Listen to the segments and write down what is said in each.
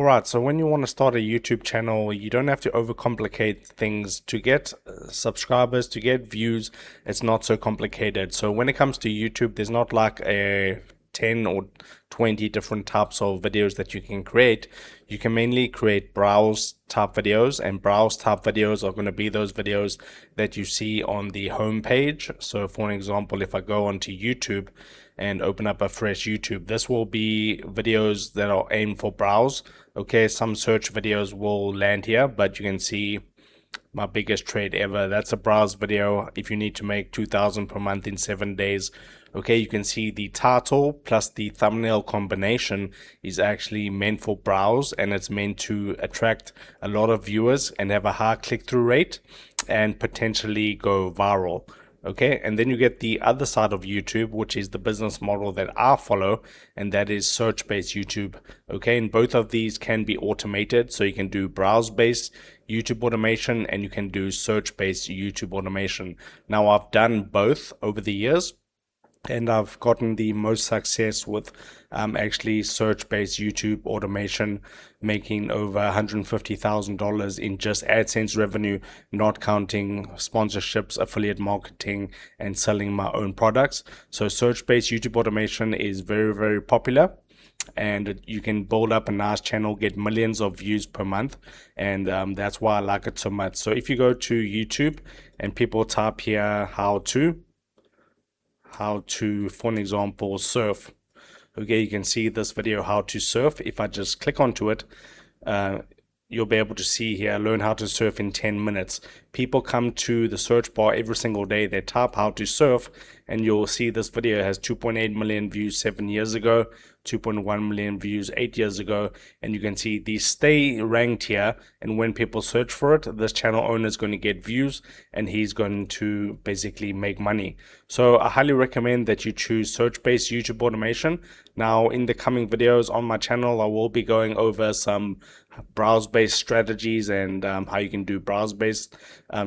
Alright, so when you want to start a YouTube channel, you don't have to overcomplicate things. To get subscribers, to get views, it's not so complicated. So when it comes to YouTube, there's not like a 10 or 20 different types of videos that you can create. You can mainly create browse type videos, and browse type videos are going to be those videos that you see on the home page. So for an example, if I go onto YouTube and open up a fresh YouTube, this will be videos that are aimed for browse. Okay, some search videos will land here, but you can see my biggest trade ever, that's a browse video. If you need to make 2,000 per month in 7 days, okay, you can see the title plus the thumbnail combination is actually meant for browse, and it's meant to attract a lot of viewers and have a high click-through rate and potentially go viral. Okay, and then you get the other side of YouTube, which is the business model that I follow, and that is search-based YouTube. Okay, and both of these can be automated, so you can do browse-based YouTube automation and you can do search-based YouTube automation. Now, I've done both over the years, and I've gotten the most success with actually search-based YouTube automation, making over $150,000 in just AdSense revenue, not counting sponsorships, affiliate marketing, and selling my own products. So search-based YouTube automation is very, very popular, and you can build up a nice channel, get millions of views per month, and that's why I like it so much. So if you go to YouTube and people type here how to, for an example, surf. Okay, you can see this video, how to surf. If I just click onto it, you'll be able to see here, learn how to surf in 10 minutes. People come to the search bar every single day, they type how to surf, and you'll see this video has 2.8 million views 7 years ago, 2.1 million views 8 years ago, and you can see these stay ranked here, and when people search for it, this channel owner is going to get views and he's going to basically make money. So I highly recommend that you choose search-based YouTube automation. Now, in the coming videos on my channel, I will be going over some browse-based strategies and how you can do browse-based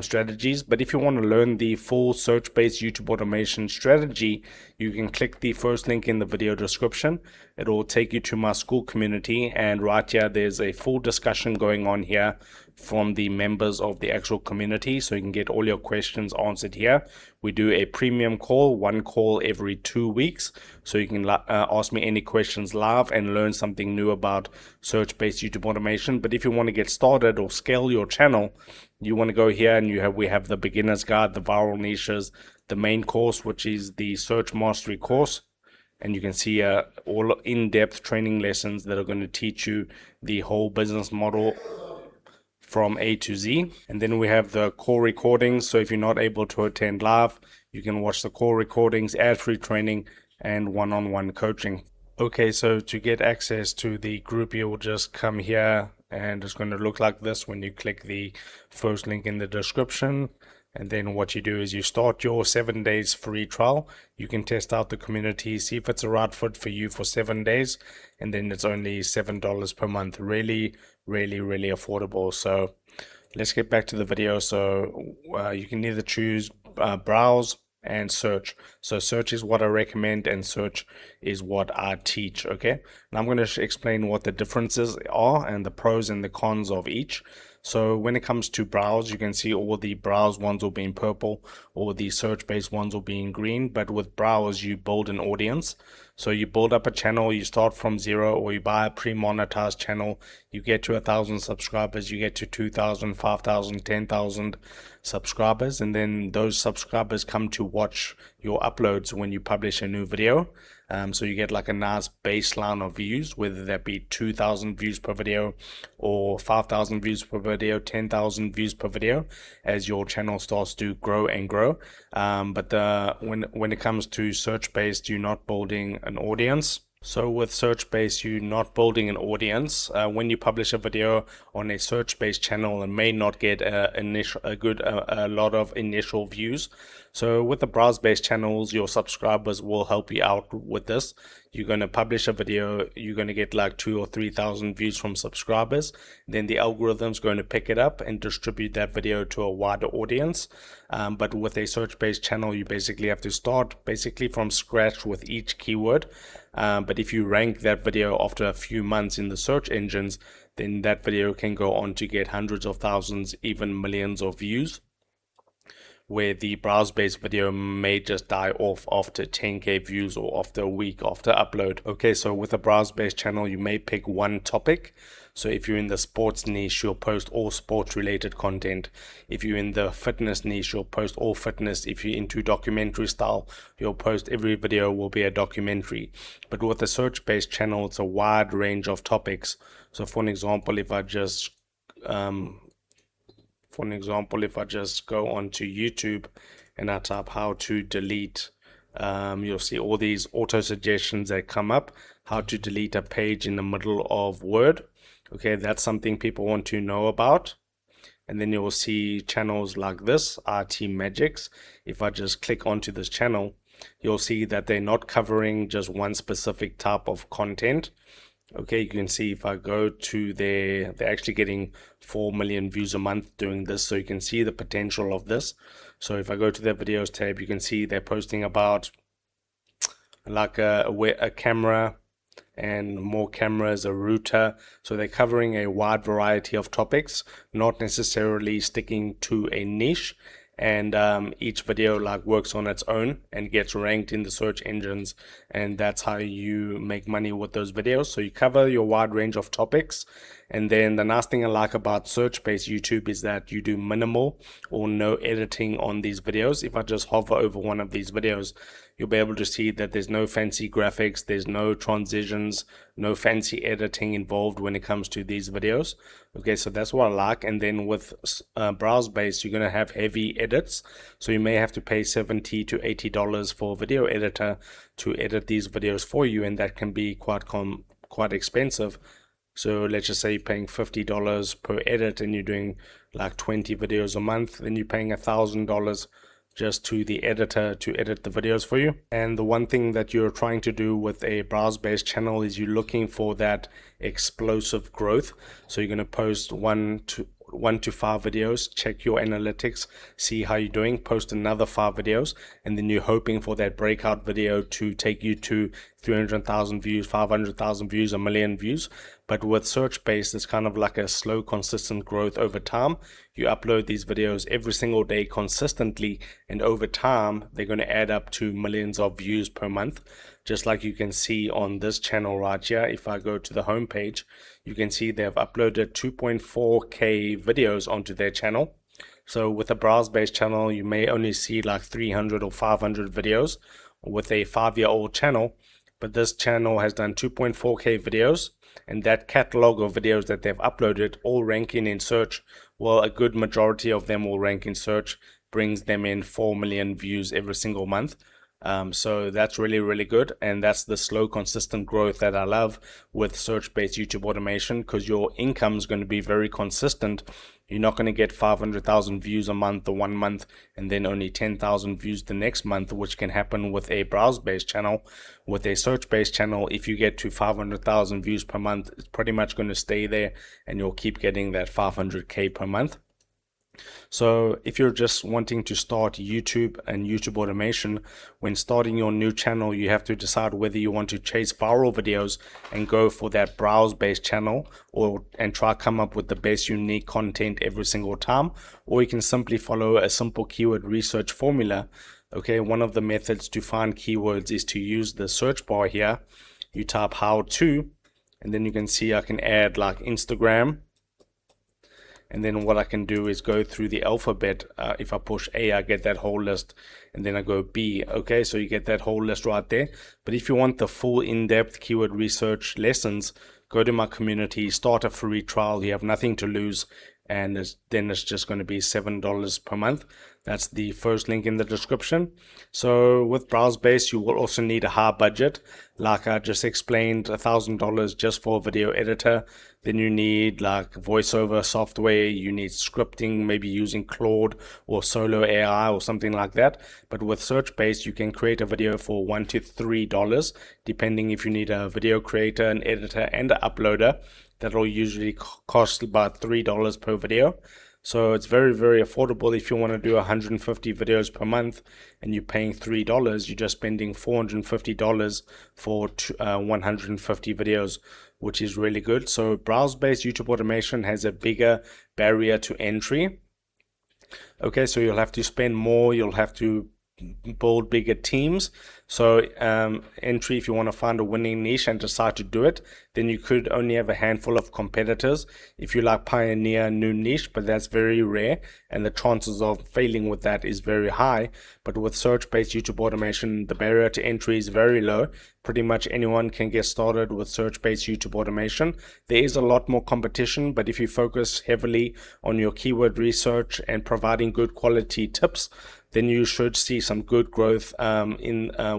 strategies. But if you want to learn the full search-based YouTube automation strategy, you can click the first link in the video description. It will take you to my school community, and right here there's a full discussion going on here from the members of the actual community, so you can get all your questions answered here. We do a premium call, one call every 2 weeks, so you can ask me any questions live and learn something new about search-based YouTube automation. But if you want to get started or scale your channel, you want to go here and we have the beginner's guide, the viral niches, the main course, which is the search mastery course. And you can see all in-depth training lessons that are going to teach you the whole business model from A to Z. And then we have the core recordings. So if you're not able to attend live, you can watch the core recordings, ad-free training, and one-on-one coaching. Okay, so to get access to the group, you'll just come here, and it's going to look like this when you click the first link in the description. And then what you do is you start your 7 days free trial. You can test out the community, see if it's a right fit for you for 7 days. And then it's only $7 per month. Really, really, really affordable. So let's get back to the video. So you can either choose browse and search. So search is what I recommend and search is what I teach. Okay, now I'm going to explain what the differences are and the pros and the cons of each. So when it comes to browse, you can see all the browse ones will be in purple, or the search-based ones will be in green. But with browse, you build an audience. So you build up a channel, you start from zero, or you buy a pre-monetized channel, you get to 1,000 subscribers, you get to 2,000, 5,000, 10,000 subscribers, and then those subscribers come to watch your uploads when you publish a new video. So you get like a nice baseline of views, whether that be 2,000 views per video or 5,000 views per video, 10,000 views per video, as your channel starts to grow and grow. But when it comes to search-based, you're not building an audience. So with search-based, you're not building an audience. When you publish a video on a search-based channel, it may not get a lot of initial views. So with the browse-based channels, your subscribers will help you out with this. You're going to publish a video, you're going to get like 2,000 or 3,000 views from subscribers. Then the algorithm's going to pick it up and distribute that video to a wider audience. But with a search-based channel, you basically have to start basically from scratch with each keyword. But if you rank that video after a few months in the search engines, then that video can go on to get hundreds of thousands, even millions of views, where the browse-based video may just die off after 10k views or after a week after upload. Okay, so with a browse-based channel, you may pick one topic. So if you're in the sports niche, you'll post all sports-related content. If you're in the fitness niche, you'll post all fitness. If you're into documentary style, you'll post every video will be a documentary. But with a search-based channel, it's a wide range of topics. So for an example, if I just go onto YouTube and I type how to delete, you'll see all these auto suggestions that come up. How to delete a page in the middle of Word. Okay, that's something people want to know about. And then you'll see channels like this, RT Magics. If I just click onto this channel, you'll see that they're not covering just one specific type of content. Okay, you can see if I go to they're actually getting 4 million views a month doing this, so you can see the potential of this. So if I go to their videos tab, you can see they're posting about like a camera and more cameras, a router. So they're covering a wide variety of topics, not necessarily sticking to a niche. And each video like works on its own and gets ranked in the search engines, and that's how you make money with those videos. So you cover your wide range of topics. And then the nice thing I like about search-based YouTube is that you do minimal or no editing on these videos. If I just hover over one of these videos, you'll be able to see that there's no fancy graphics, there's no transitions, no fancy editing involved when it comes to these videos. Okay, so that's what I like. And then with browse-based, you're going to have heavy edits. So you may have to pay $70 to $80 for a video editor to edit these videos for you, and that can be quite expensive. So let's just say you're paying $50 per edit and you're doing like 20 videos a month, then you're paying $1,000 just to the editor to edit the videos for you. And the one thing that you're trying to do with a browse-based channel is you're looking for that explosive growth. So you're going to post one to 5 videos, check your analytics, see how you're doing, post another 5 videos, and then you're hoping for that breakout video to take you to 300,000 views, 500,000 views, 1 million views. But with search-based, it's kind of like a slow, consistent growth over time. You upload these videos every single day consistently, and over time, they're going to add up to millions of views per month. Just like you can see on this channel right here. If I go to the home page, you can see they've uploaded 2.4k videos onto their channel. So with a browse-based channel, you may only see like 300 or 500 videos with a 5-year-old channel. But this channel has done 2.4k videos, and that catalog of videos that they've uploaded all ranking in search. Well, a good majority of them will rank in search, brings them in 4 million views every single month. So that's really, really good. And that's the slow, consistent growth that I love with search-based YouTube automation, because your income is going to be very consistent. You're not going to get 500,000 views a month or 1 month and then only 10,000 views the next month, which can happen with a browse-based channel. With a search-based channel, if you get to 500,000 views per month, it's pretty much going to stay there and you'll keep getting that 500k per month. So if you're just wanting to start YouTube and YouTube automation, when starting your new channel, you have to decide whether you want to chase viral videos and go for that browse-based channel, and try come up with the best unique content every single time, or you can simply follow a simple keyword research formula. Okay, one of the methods to find keywords is to use the search bar here. You type how to, and then you can see I can add like Instagram. And then what I can do is go through the alphabet. If I push A, I get that whole list, and then I go B. Okay, so you get that whole list right there. But if you want the full in-depth keyword research lessons, go to my community, start a free trial. You have nothing to lose. and then it's just going to be $7 per month. That's the first link in the description. So with browse based, you will also need a high budget, like I just explained, $1,000 just for a video editor. Then you need like voiceover software, you need scripting, maybe using Claude or Solo AI or something like that. But with search based, you can create a video for $1 to $3, depending if you need a video creator, an editor, and an uploader. That'll usually cost about $3 per video. So it's very, very affordable. If you want to do 150 videos per month and you're paying $3, you're just spending $450 for 150 videos, which is really good. So browse-based YouTube automation has a bigger barrier to entry. Okay, so you'll have to spend more, you'll have to build bigger teams. So entry, if you want to find a winning niche and decide to do it, then you could only have a handful of competitors if you like pioneer a new niche, but that's very rare and the chances of failing with that is very high. But with search-based YouTube automation, the barrier to entry is very low. Pretty much anyone can get started with search-based YouTube automation. There is a lot more competition, but if you focus heavily on your keyword research and providing good quality tips, then you should see some good growth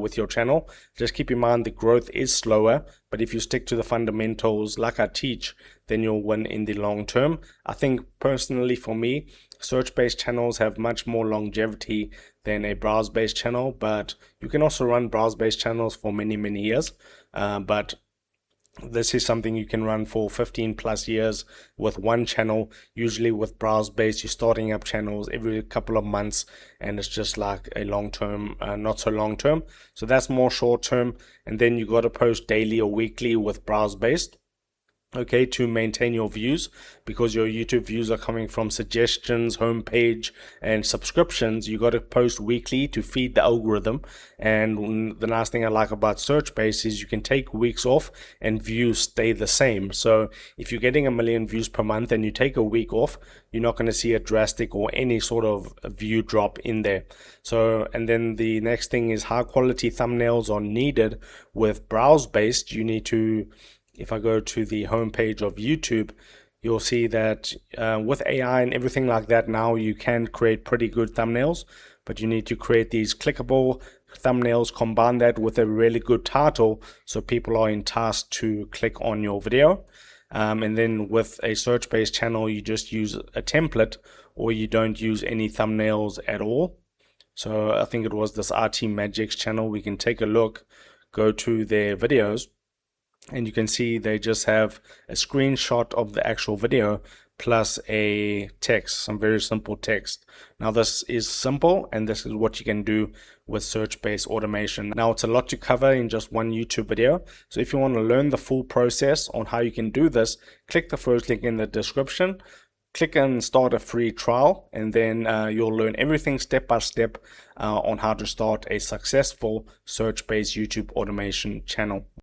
with your channel. Just keep in mind the growth is slower, but if you stick to the fundamentals like I teach, then you'll win in the long term. I think personally for me, search-based channels have much more longevity than a browse-based channel, but you can also run browse-based channels for many, many years. But this is something you can run for 15 plus years with one channel. Usually with browse based, you're starting up channels every couple of months, and it's just like a long term, not so long term. So that's more short term. And then you got to post daily or weekly with browse based. Okay, to maintain your views, because your YouTube views are coming from suggestions, homepage, and subscriptions. You got to post weekly to feed the algorithm. And the nice thing I like about search based is you can take weeks off and views stay the same. So if you're getting 1 million views per month and you take a week off, you're not going to see a drastic or any sort of view drop in there. So, and then the next thing is high quality thumbnails are needed. With browse based, you need to, if I go to the homepage of YouTube, you'll see that with AI and everything like that, now you can create pretty good thumbnails, but you need to create these clickable thumbnails, combine that with a really good title so people are enticed to click on your video. And then with a search-based channel, you just use a template or you don't use any thumbnails at all. So I think it was this RT Magic's channel. We can take a look, go to their videos, and you can see they just have a screenshot of the actual video plus a text, some very simple text. Now this is simple, and this is what you can do with search-based automation. Now it's a lot to cover in just one YouTube video. So if you want to learn the full process on how you can do this, click the first link in the description. Click and start a free trial, and then you'll learn everything step by step on how to start a successful search-based YouTube automation channel.